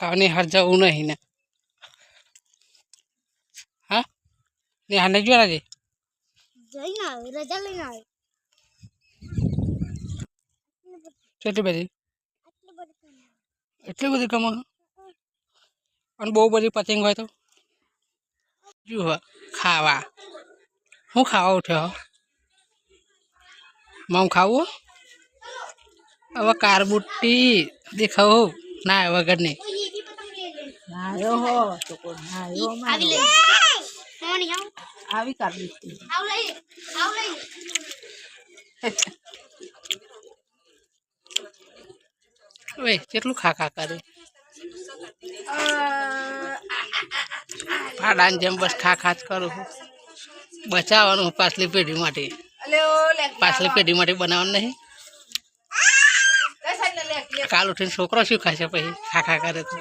કાને હાર જવું નહીં ને હા ને હાને જોરા છે જઈને આવે રજા લઈને આવે કેટલી બધી એટલી બધી કમા અને બહુ બધી પતંગ હોય તો જુઓ ખાવા હું ખાવા ઉઠ્યો મમ ખાવું હવે કારબુટ્ટી દેખાવ ના વગરની નાયો હો તો કો નાયો માં આવી કાબુટ્ટી આવ લઈ ઓય કેટલું ખા ખા કરે પાડાને જેમ બસ ખા ખા જ કરું બચાવવાનું પાછલી પેઢી માટે પાછલી પેઢી માટે બનાવવાનું નહીં કાલ ઉઠીને છોકરો શું ખાશે પછી ખા ખા કરે તો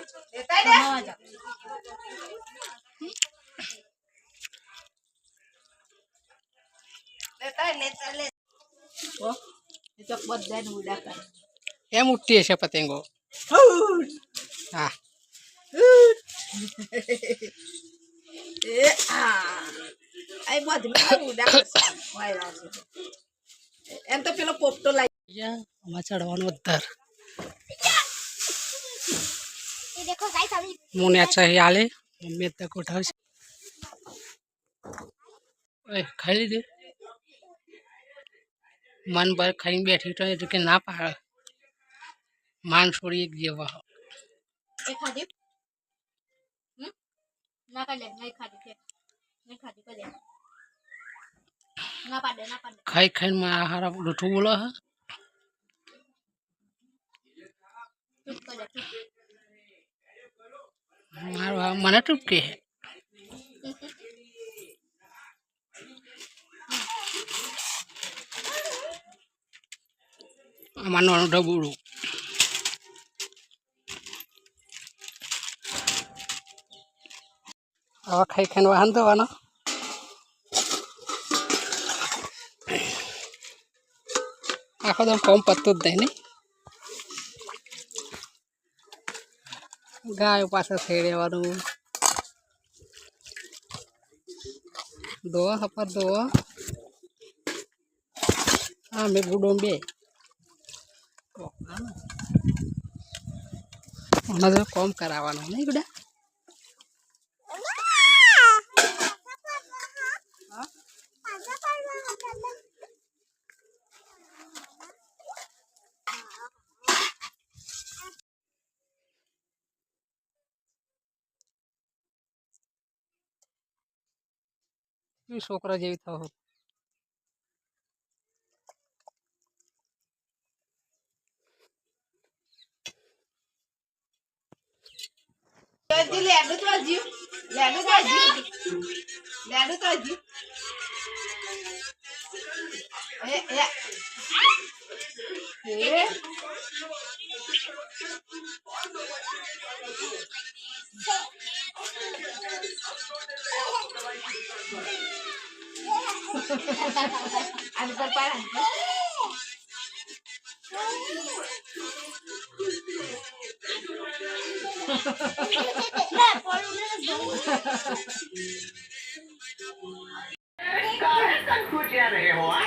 એમ ઉઠતી હશે પતંગો હા એમ તો પેલો પોપટો લાગી આમાં ચડવાનું અધર ये देखो गाइस अभी मुने अच्छा ही आले मम्मी तक उठाव ओए खाई लीधे मन पर खाई बैठी तो के ना पाड़ मान छोड़ी एक जेवा ये खादी ना कर ले नहीं खादी थे नहीं खादी कर ले ना पाडे खाई खाई में हारा लूठू बोला है चुप कर जा मारो मना टूपके है मानो डबूड़ू अब खाई खान वाहन तो वाना आखो दम कम पत्तो दे नहीं गाय पास छेड़े वालू दो हपर दो हाँ मैं गुडों बे तो कम करावा नहीं गुडा छोकरा जेवी था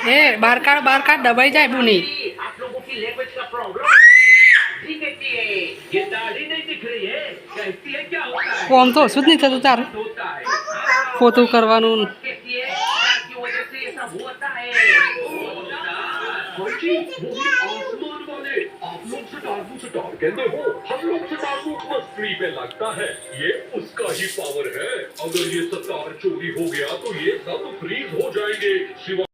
ए बार का दबाई जाए बुनी आप लोगों की लैंग्वेज का प्रॉब्लम है ठीक है ये दाढ़ी नहीं दिख रही है कहती है क्या होता है फोन तो सुध नहीं था तार होता है फोटो करवानू कहती है की वजह से ऐसा होता है भाई जी वो भी आसमान वाले आप लोग सितार कहते हो हम लोग सितार बस फ्री पे लगता है ये उसका ही पावर है अगर ये सितार चोरी हो गया तो ये सब फ्रीज हो जाएंगे